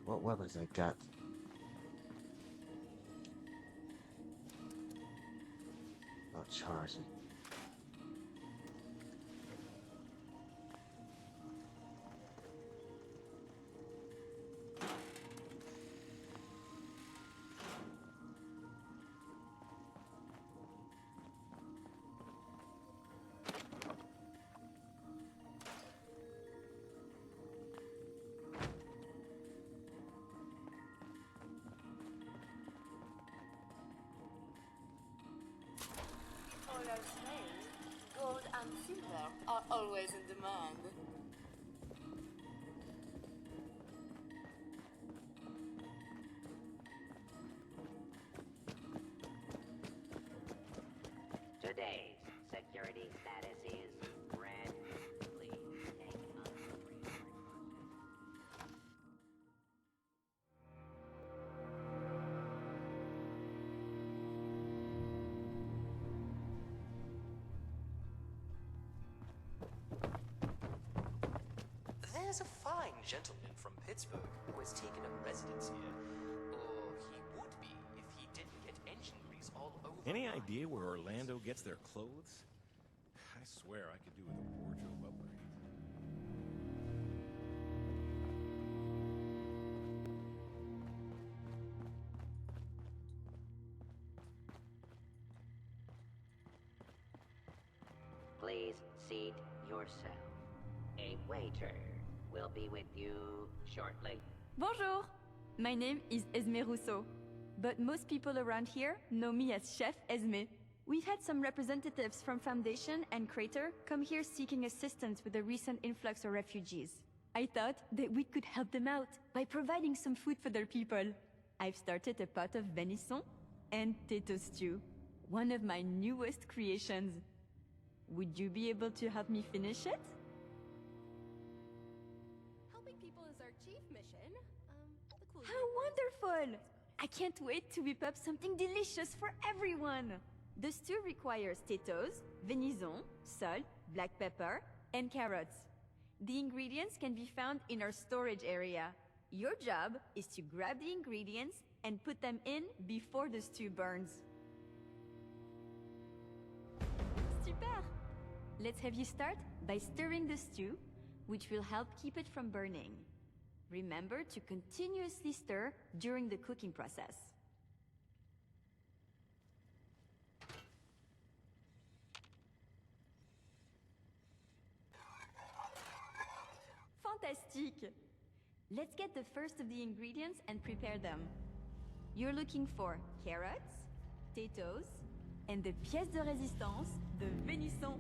What weapons I got? Not charging. All else fails, gold and silver are always in demand. Today's security status is red. Please take appropriate precautions. There's a fine gentleman from Pittsburgh who has taken up residence here. Or he would be if he didn't get engine grease all over. Any idea where Orlando gets their clothes? I swear I could do with a wardrobe upgrade. Please seat yourself. A waiter will be with you shortly. Bonjour! My name is Esme Rousseau, but most people around here know me as Chef Esme. We've had some representatives from Foundation and Crater come here seeking assistance with the recent influx of refugees. I thought that we could help them out by providing some food for their people. I've started a pot of venison and tato stew, one of my newest creations. Would you be able to help me finish it? Helping people is our chief mission. The cool How wonderful! I can't wait to whip up something delicious for everyone! The stew requires potatoes, venison, salt, black pepper, and carrots. The ingredients can be found in our storage area. Your job is to grab the ingredients and put them in before the stew burns. Super! Let's have you start by stirring the stew, which will help keep it from burning. Remember to continuously stir during the cooking process. Fantastique! Let's get the first of the ingredients and prepare them. You're looking for carrots, potatoes, and the pièce de résistance, the venison.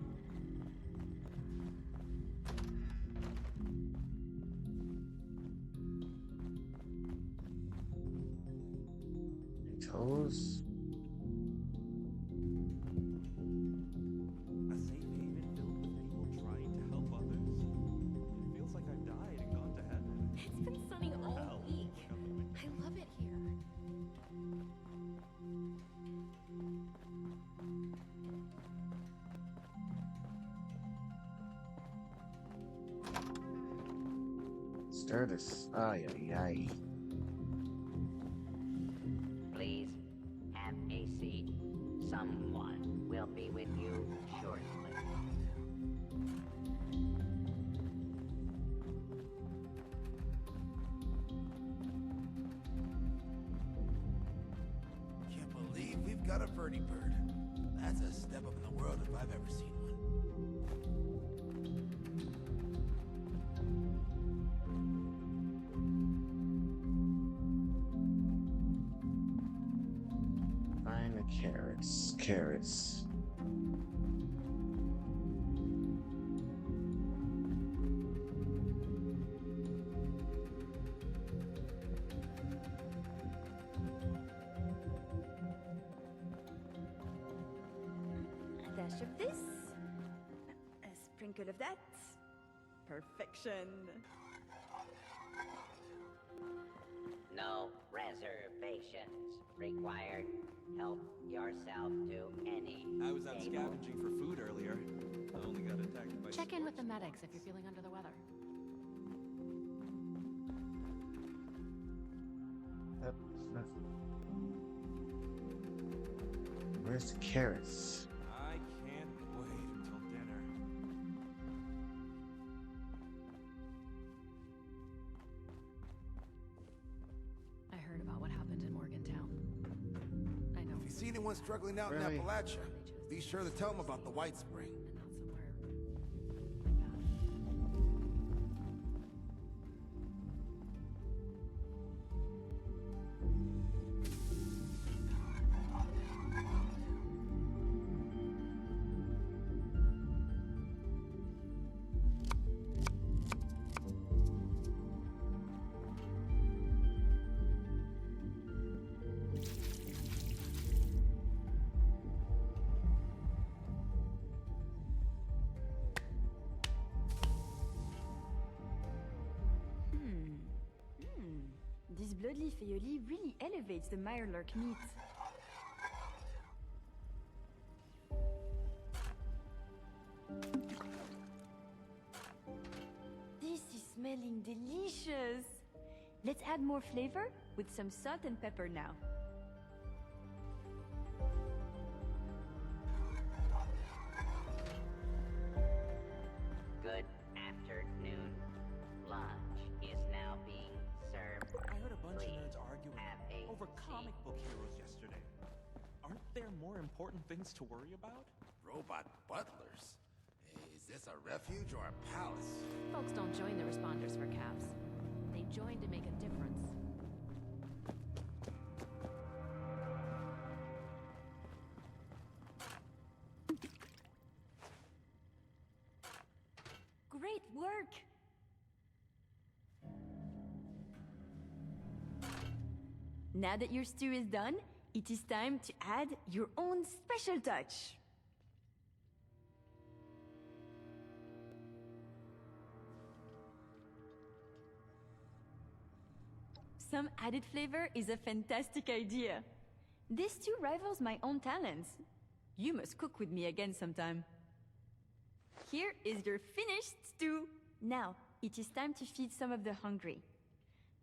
Toes. A safe haven filled with people trying to help others? It feels like I've died and gone to heaven. It's been sunny all Hell, week. look out the window. I love it here. Stir this. Ay, ay, ay. Please have a seat. Someone will be with you shortly. Can't believe we've got a birdie bird. That's a step up in the world if I've ever seen one. Find the carrots. Carrots. A dash of this. A sprinkle of that. Perfection. No reservations required. Help yourself to any. I was out table. scavenging for food earlier. I only got attacked by Check in with the scorpions. medics if you're feeling under the weather. Nothing. Where's the carrots? I can't wait until dinner. I heard about what happened in Morgantown. I know. If you see anyone struggling out Really? in Appalachia, be sure to tell them about the White Spring. And not somewhere. This bloodleaf aioli really elevates the mirelurk meat. This is smelling delicious. Let's add more flavor with some salt and pepper now. Good afternoon. Lunch is now being served. I heard a bunch of Please nerds arguing have a over seat. comic book heroes yesterday. Aren't there more important things to worry about? Robot butlers? Is this a refuge or a palace? Folks don't join the responders for caps. They join to make a difference. Great work! Now that your stew is done, it is time to add your own special touch. Some added flavor is a fantastic idea. This stew rivals my own talents. You must cook with me again sometime. Here is your finished stew. Now, it is time to feed some of the hungry.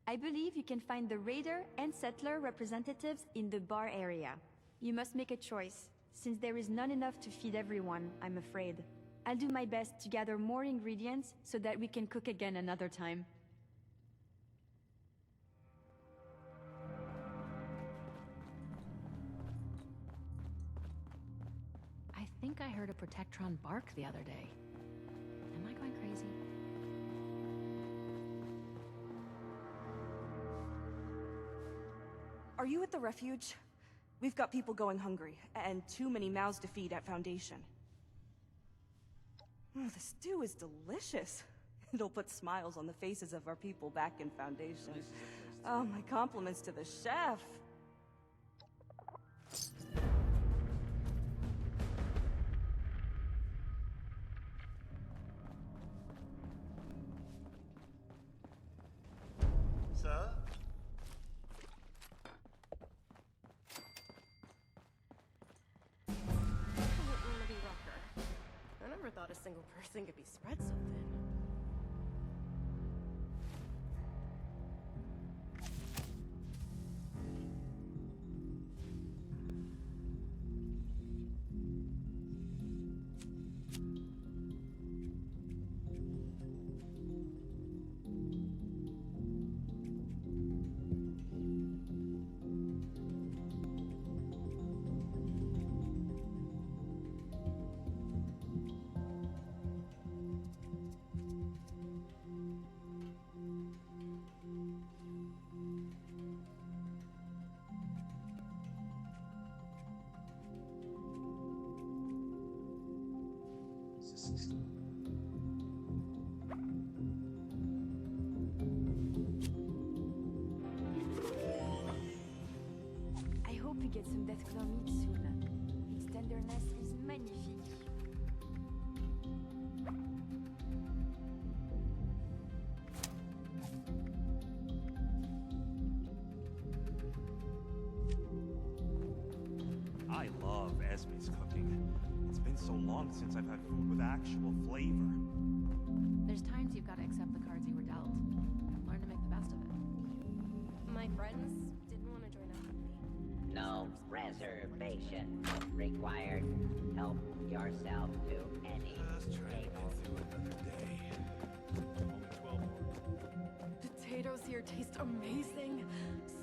I believe you can find the raider and settler representatives in the bar area. You must make a choice, since there is not enough to feed everyone, I'm afraid. I'll do my best to gather more ingredients so that we can cook again another time. I think I heard a Protectron bark the other day. Am I going crazy? Are you at the refuge? We've got people going hungry, and too many mouths to feed at Foundation. Oh, the stew is delicious. It'll put smiles on the faces of our people back in Foundation. Oh, my compliments to the chef. Sir? Willoughby Rucker. I never thought a single person could be spread so thin. I hope we get some Deathclaw meat soon. Its tenderness is magnifique. I love Esme's cooking. It's been so long since I've had food with actual flavor. There's times you've got to accept the cards you were dealt. Learn to make the best of it. My friends didn't want to join No reservation required. Help yourself to any Just trying to table. get through another day. Only 12 more. Potatoes here taste amazing.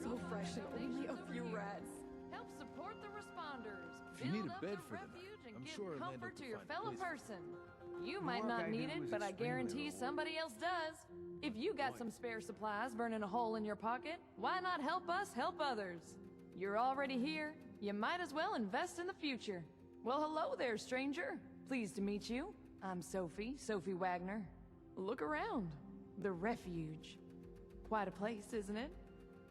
So fresh and only a few rats. Help support the responders. If you need Build a up bed the for the night, refuge and I'm give sure Orlando comfort could to your find a fellow place for person. You The might work not I need do it, is but I extremely guarantee rewarding. somebody else does. If you got some spare supplies burning a hole in your pocket, why not help us help others? You're already here. You might as well invest in the future. Well, hello there, stranger. Pleased to meet you. I'm Sophie Wagner. Look around. The Refuge. Quite a place, isn't it?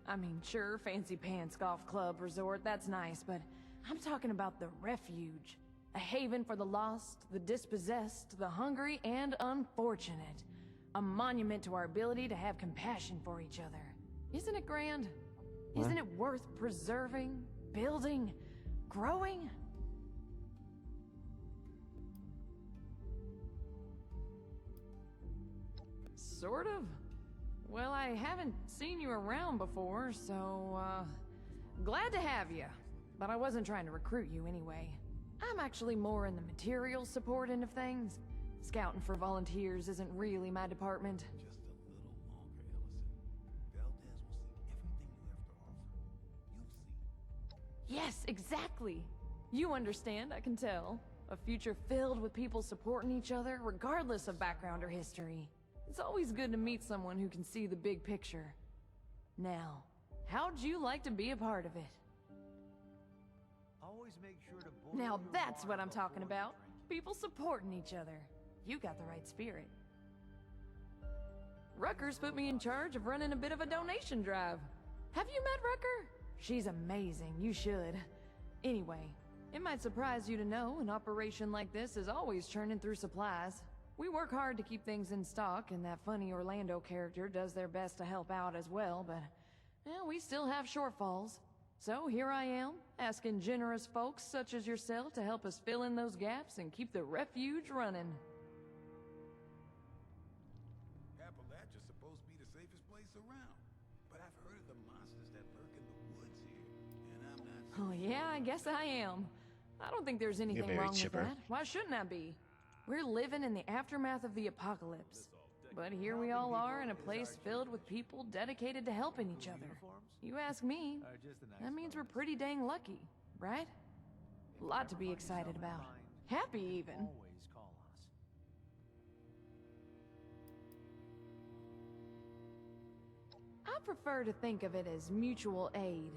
I mean, sure, fancy pants golf club resort, that's nice, but I'm talking about the Refuge. A haven for the lost, the dispossessed, the hungry, and unfortunate. A monument to our ability to have compassion for each other. Isn't it grand? Isn't it worth preserving, building, growing? Sort of. Well, I haven't seen you around before, so, glad to have you. But I wasn't trying to recruit you anyway. I'm actually more in the material support end of things. Scouting for volunteers isn't really my department. Just a little longer, Ellison. Valdez will see everything you have to offer. You'll see. Yes, exactly. You understand, I can tell. A future filled with people supporting each other, regardless of background or history. It's always good to meet someone who can see the big picture. Now, how'd you like to be a part of it? Always make sure to boil Now your that's water what I'm talking before you about. drink it. People supporting each other. You got the right spirit. Rucker's put me in charge of running a bit of a donation drive. Have you met Rucker? She's amazing, you should. Anyway, it might surprise you to know an operation like this is always churning through supplies. We work hard to keep things in stock, and that funny Orlando character does their best to help out as well, but well, we still have shortfalls. So here I am, asking generous folks such as yourself to help us fill in those gaps and keep the refuge running. Appalachia's supposed to be the safest place around. But I've heard of the monsters that lurk in the woods here. And I'm not so Oh yeah, I guess I am. I don't think there's anything very wrong chipper. with that. Why shouldn't I be? We're living in the aftermath of the apocalypse. But here we all are in a place filled with people dedicated to helping each other. You ask me, that means we're pretty dang lucky, right? A lot to be excited about. Happy even. Always call us. I prefer to think of it as mutual aid.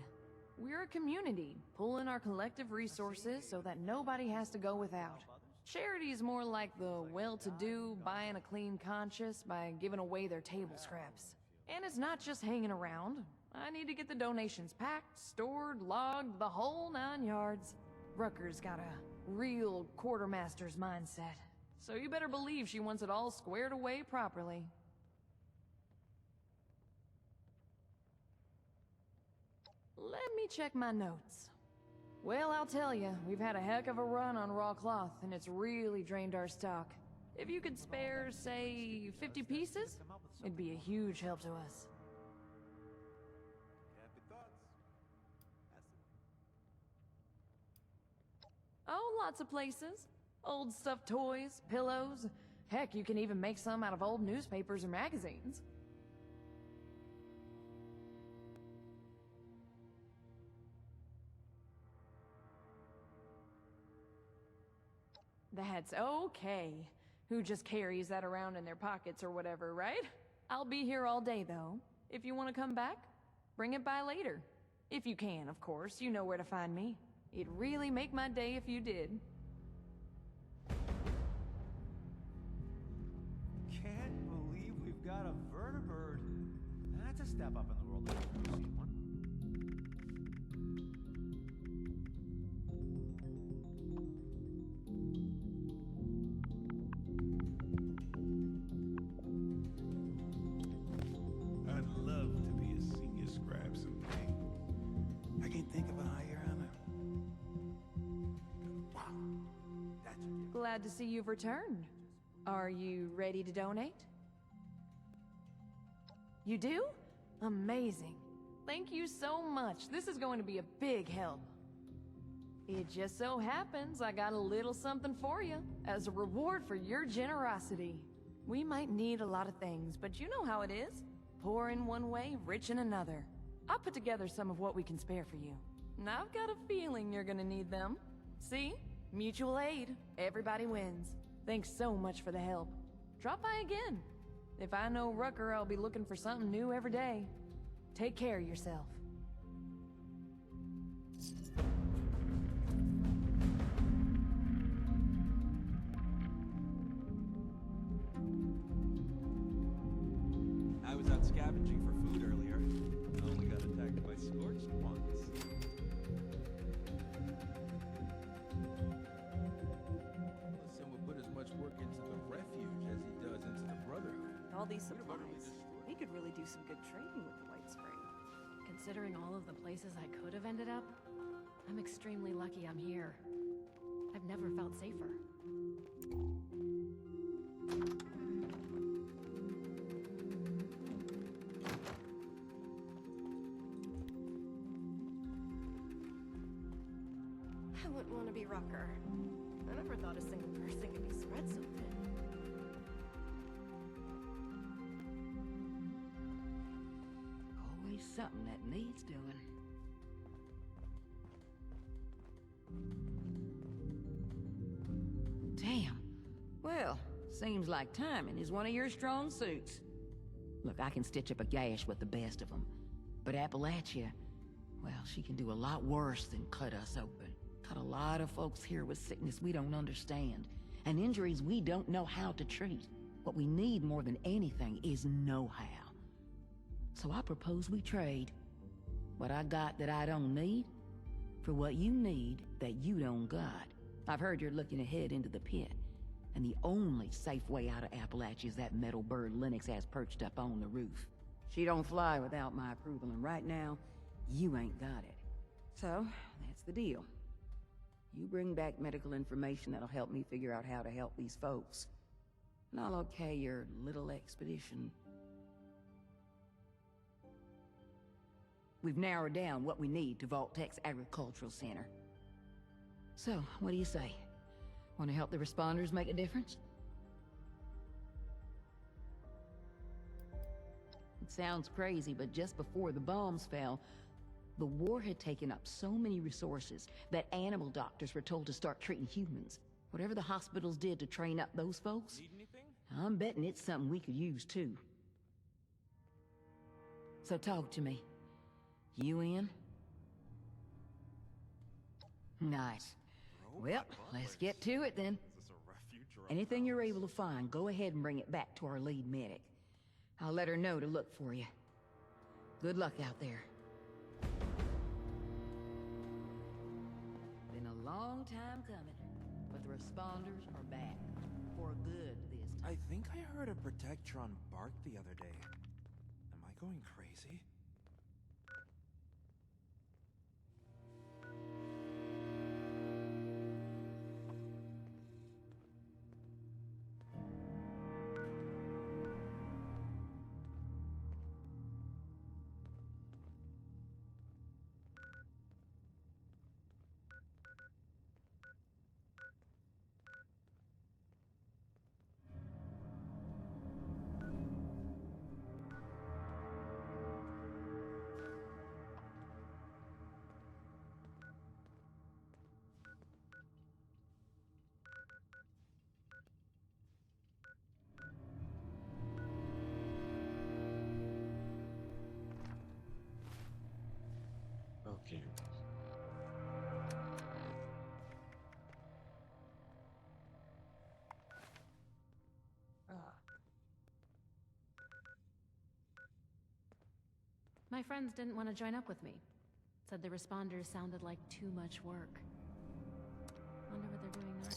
We're a community, pulling our collective resources so that nobody has to go without. Charity's more like the well-to-do buying a clean conscience by giving away their table scraps. And it's not just hanging around. I need to get the donations packed, stored, logged, the whole 9 yards. Rucker's got a real quartermaster's mindset. So you better believe she wants it all squared away properly. Let me check my notes. Well, I'll tell you, we've had a heck of a run on raw cloth, and it's really drained our stock. If you could spare, say, 50 pieces, it'd be a huge help to us. Happy thoughts. That's the Oh, lots of places. Old stuffed toys, pillows. Heck, you can even make some out of old newspapers or magazines. That's okay. Who just carries that around in their pockets or whatever, right? I'll be here all day, though. If you want to come back, bring it by later. If you can, of course. You know where to find me. It'd really make my day if you did. Can't believe we've got a vertibird. That's a step up in the world. I've never seen one. I'd love to be a senior scribe someday. I can't think of a higher honor. Wow. That's Glad to see you've returned. Are you ready to donate? You do? Amazing. thank you so much. This is going to be a big help. It just so happens I got a little something for you as a reward for your generosity. We might need a lot of things, but you know how it is. Poor in one way, rich in another. I put together some of what we can spare for you. And I've got a feeling you're gonna need them. See? Mutual aid. Everybody wins. Thanks so much for the help. Drop by again. If I know Rucker, I'll be looking for something new every day. Take care of yourself. I was out scavenging for food earlier. I only got attacked by scorched once. Listen would put as much work into the refuge as he does into the Brotherhood. All these supplies. We could really do some good trading with the White Spring. Considering all of the places I could have ended up, I'm extremely lucky I'm here. I've never felt safer. I wouldn't want to be Rucker. I never thought a single person could be spread so thin. Always something that needs doing. Damn. Well, seems like timing is one of your strong suits. Look, I can stitch up a gash with the best of them. But Appalachia, well, she can do a lot worse than cut us open. Cut a lot of folks here with sickness we don't understand, and injuries we don't know how to treat. What we need more than anything is know-how. So I propose we trade. What I got that I don't need, for what you need that you don't got. I've heard you're looking ahead into the pit, and the only safe way out of Appalachia is that metal bird Lennox has perched up on the roof. She don't fly without my approval, and right now, you ain't got it. So, that's the deal. You bring back medical information that'll help me figure out how to help these folks. And I'll okay your little expedition. We've narrowed down what we need to Vault-Tec's agricultural center. So, what do you say? Want to help the responders make a difference? It sounds crazy, but just before the bombs fell, the war had taken up so many resources that animal doctors were told to start treating humans. Whatever the hospitals did to train up those folks, Need anything? I'm betting it's something we could use too. So talk to me. You in? Nice. Well, let's get to it then. Is this a refuge or a Anything you're house? able to find, go ahead and bring it back to our lead medic. I'll let her know to look for you. Good luck out there. Been a long time coming, but the responders are back. For good this time. I think I heard a Protectron bark the other day. Am I going crazy? Okay. My friends didn't want to join up with me. Said the responders sounded like too much work. Wonder what they're doing now.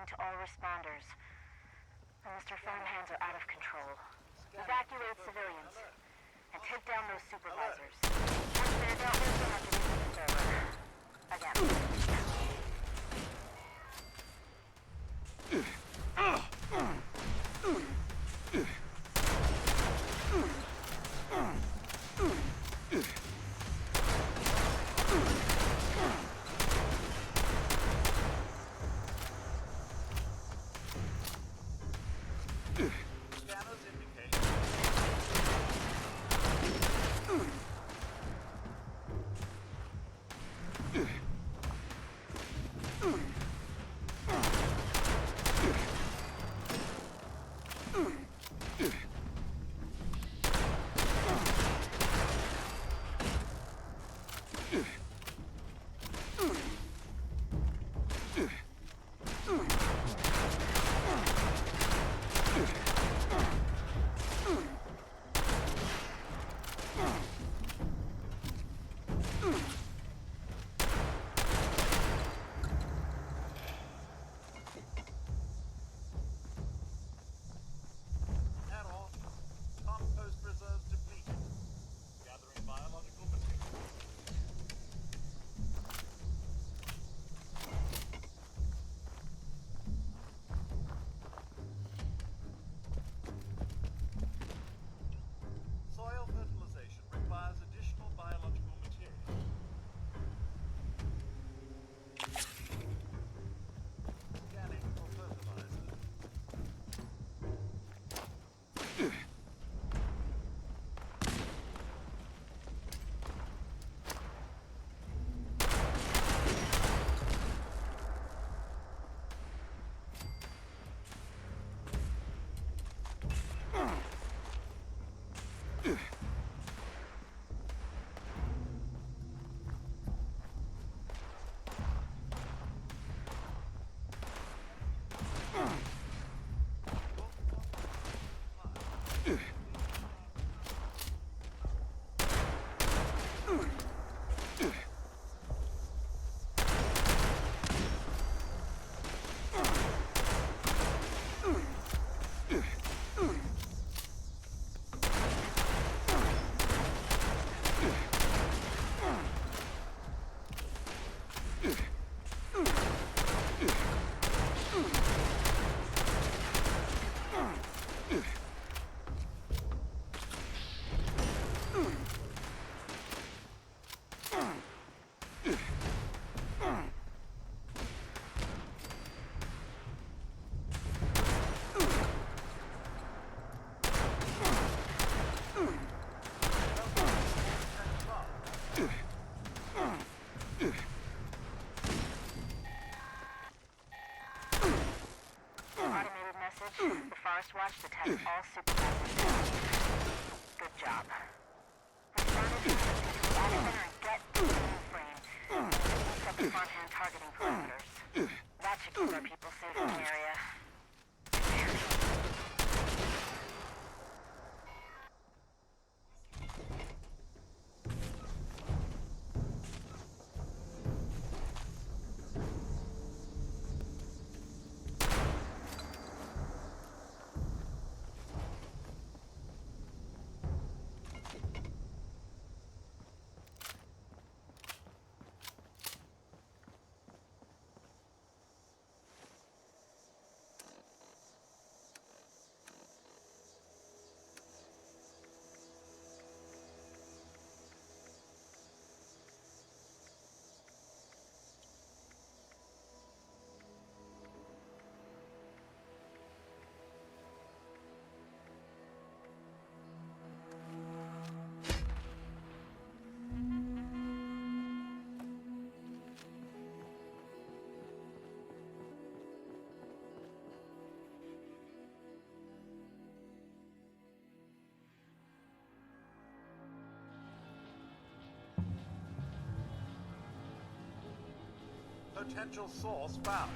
to all responders. The Mr. Farmhands are out of control. Evacuate civilians. And take down those supervisors. Once they're dealt with, we'll have to leave the server. Again. The Forest Watch detects all supervisors. Good job. Responders to all center and get to the frame. Set the farmhand targeting parameters. That should keep our people safe in the area. Potential source found.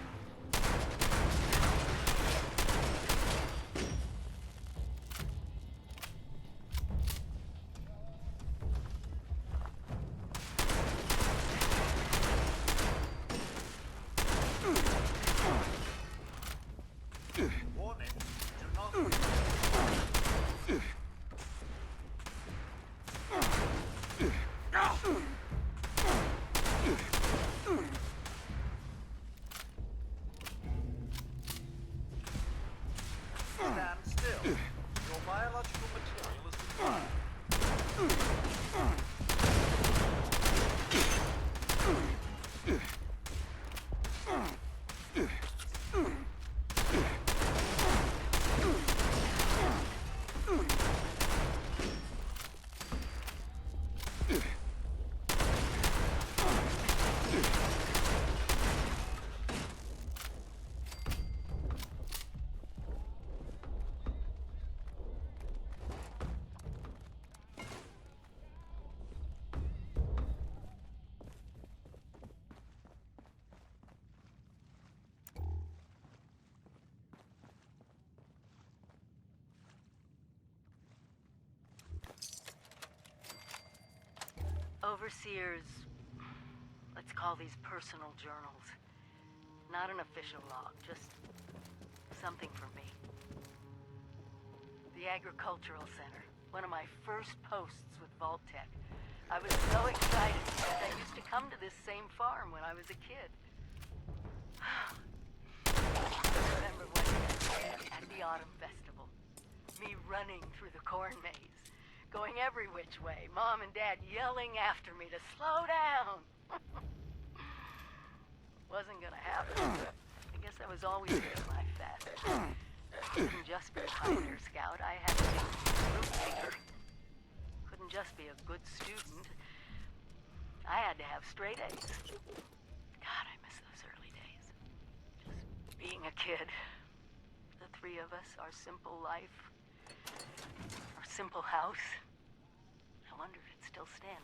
Overseer's, let's call these personal journals. Not an official log, just something for me. The Agricultural Center, one of my first posts with Vault-Tec. I was so excited because I used to come to this same farm when I was a kid. I remember one day at the Autumn Festival, me running through the corn maze, going every which way, Mom and Dad yelling after me to slow down. Wasn't gonna happen. I guess I was always doing my fast. Couldn't just be a Pioneer Scout, I had to be a root leader. Couldn't just be a good student. I had to have straight A's. God, I miss those early days. Just being a kid. The three of us, our simple life, our simple house. I wonder if it's still standing.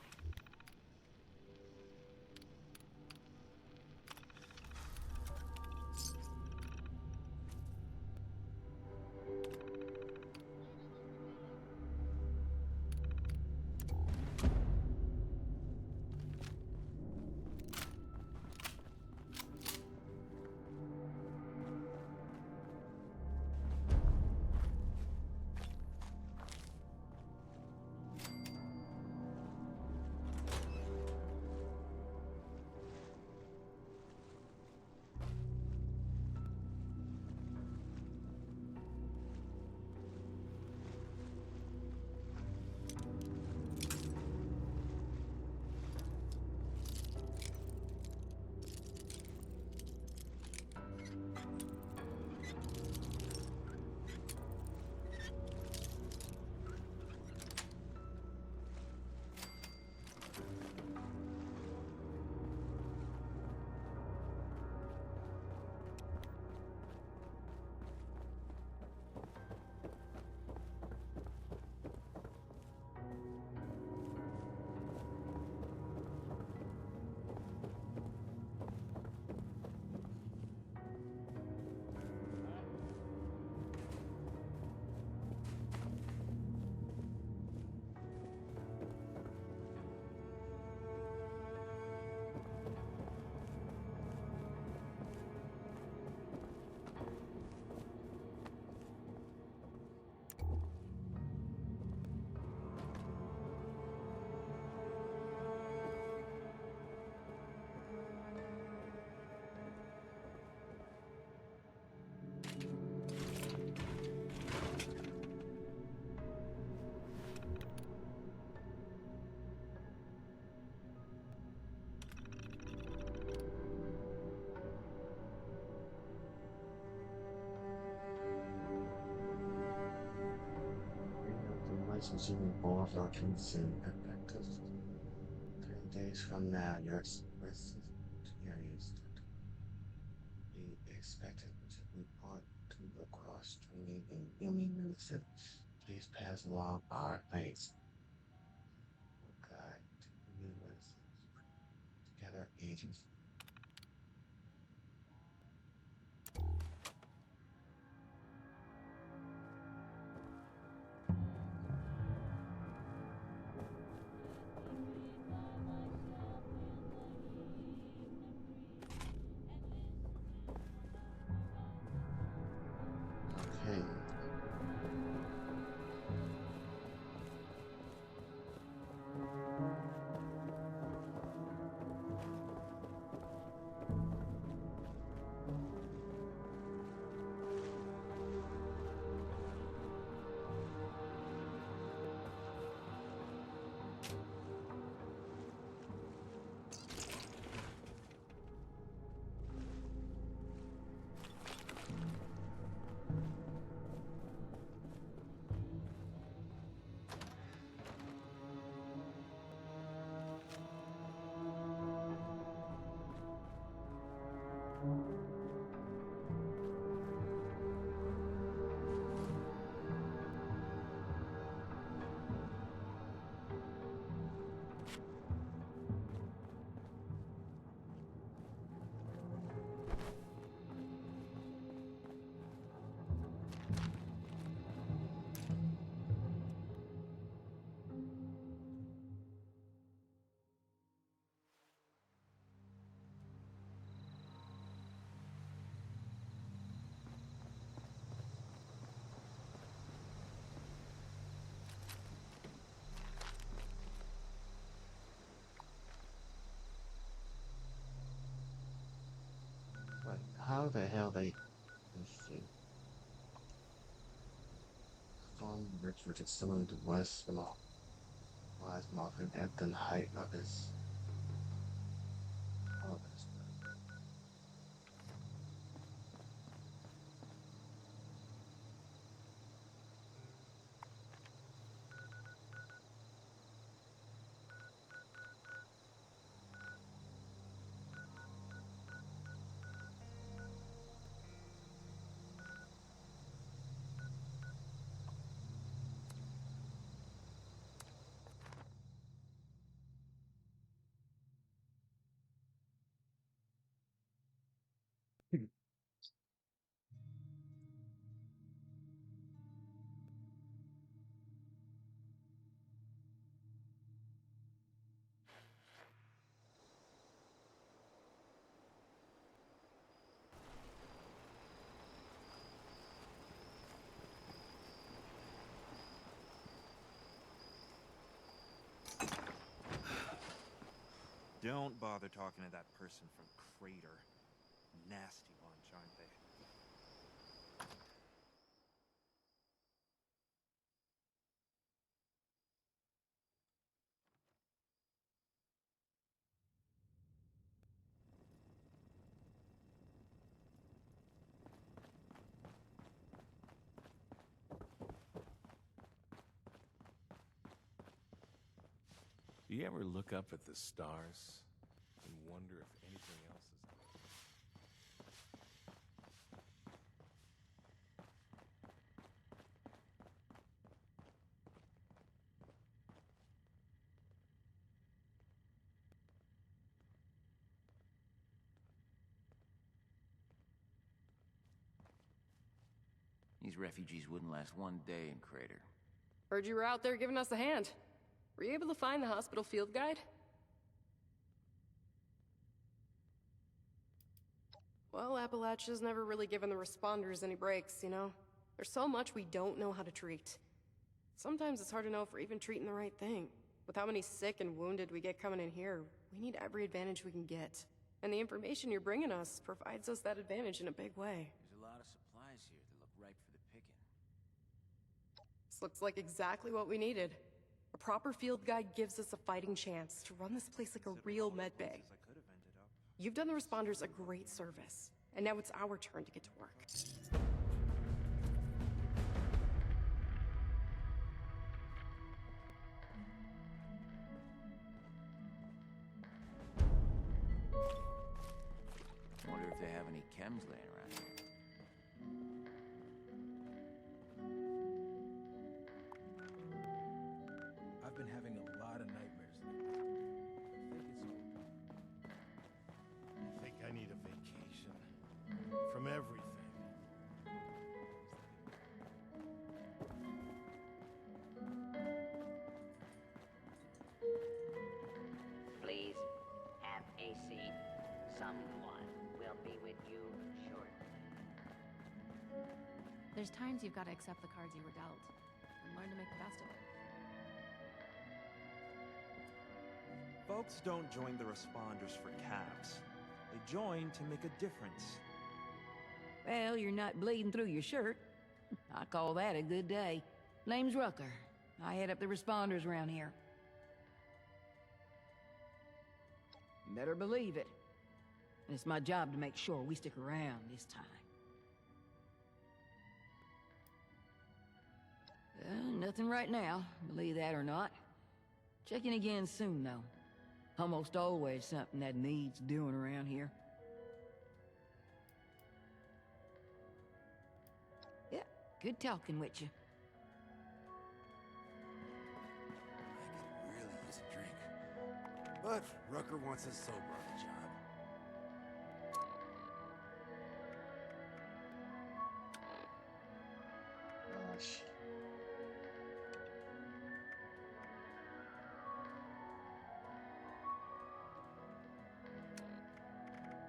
Consuming all of our consumed effective. 3 days from now, your expressive experience be expected to report to the cross-training and human medicine. Please pass along our thanks. Guide to human medicine. Together, agents. how the hell they. Let's see. Storm Richard is similar to West Wise Morphin at the height of his. All this. Don't bother talking to that person from Crater. Nasty bunch, aren't they? Do you ever look up at the stars and wonder if anything else is there? These refugees wouldn't last one day in Crater. Heard you were out there giving us a hand. Were you able to find the hospital field guide? Well, Appalachia's never really given the responders any breaks, you know? There's so much we don't know how to treat. Sometimes it's hard to know if we're even treating the right thing. With how many sick and wounded we get coming in here, we need every advantage we can get. And the information you're bringing us provides us that advantage in a big way. There's a lot of supplies here that look ripe for the picking. This looks like exactly what we needed. A proper field guide gives us a fighting chance to run this place like a real medbay. You've done the responders a great service, and now it's our turn to get to work. Wonder if they have any chems laying around here. I've been having a lot of nightmares lately. I think I need a vacation from everything. Please have a seat. Someone will be with you shortly. There's times you've got to accept the cards you were dealt and learn to make the best of it. Folks don't join the responders for caps. They join to make a difference. Well, you're not bleeding through your shirt. I call that a good day. Name's Rucker. I head up the responders around here. Better believe it. And it's my job to make sure we stick around this time. Nothing right now, believe that or not. Checking again soon, though. Almost always something that needs doing around here. Yeah, good talking with you. I could really use a drink. But Rucker wants us sober on the job. Gosh.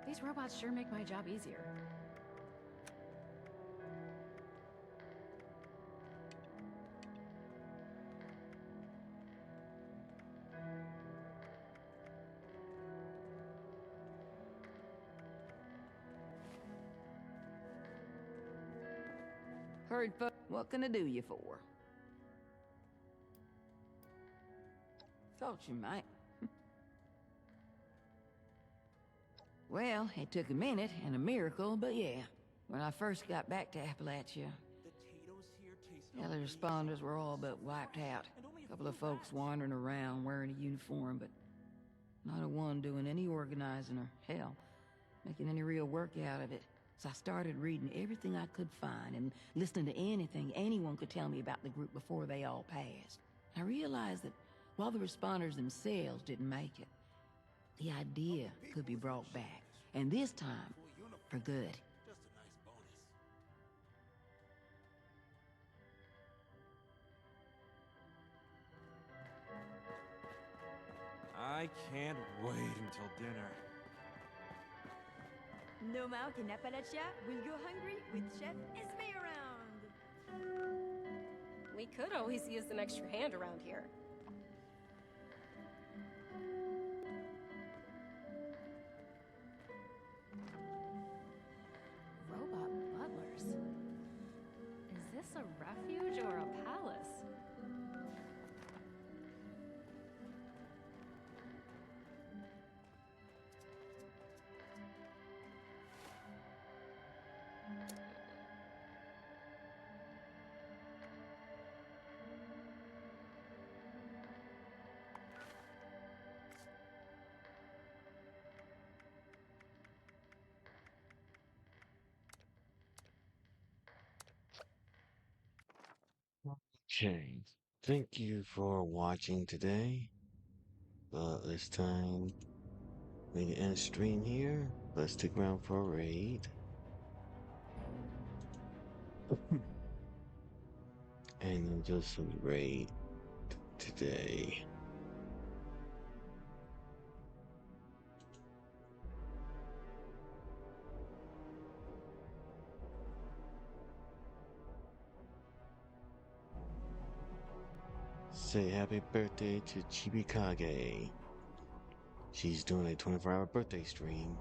These robots sure make my job easier. Heard what can I do you for? Thought you might. Well, it took a minute and a miracle, but yeah. When I first got back to Appalachia, the other responders were all but wiped out. A couple of folks wandering around wearing a uniform, but not a one doing any organizing or, hell, making any real work out of it. So I started reading everything I could find and listening to anything anyone could tell me about the group before they all passed. I realized that while the responders themselves didn't make it, the idea could be brought back. And this time, for good. I can't wait until dinner. No Mount in Appalachia will go hungry with Chef Esme around. We could always use an extra hand around here. Robot butlers. Is this a refuge or a palace? Okay. Thank you for watching today. It's time we can end stream here. Let's stick around for a raid. And then just some raid today. Say happy birthday to Chibikage. She's doing a 24-hour birthday stream.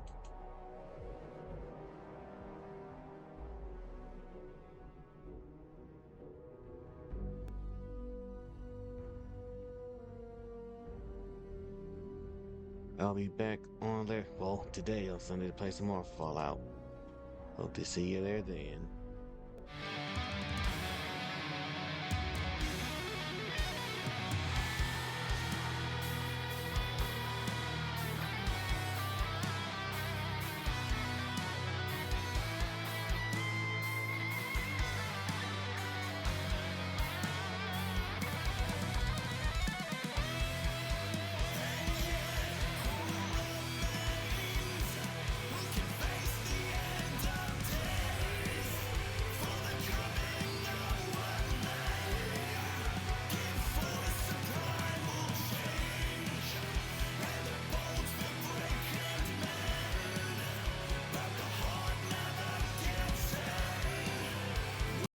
I'll be back on there, well, today on Sunday to play some more Fallout. Hope to see you there then.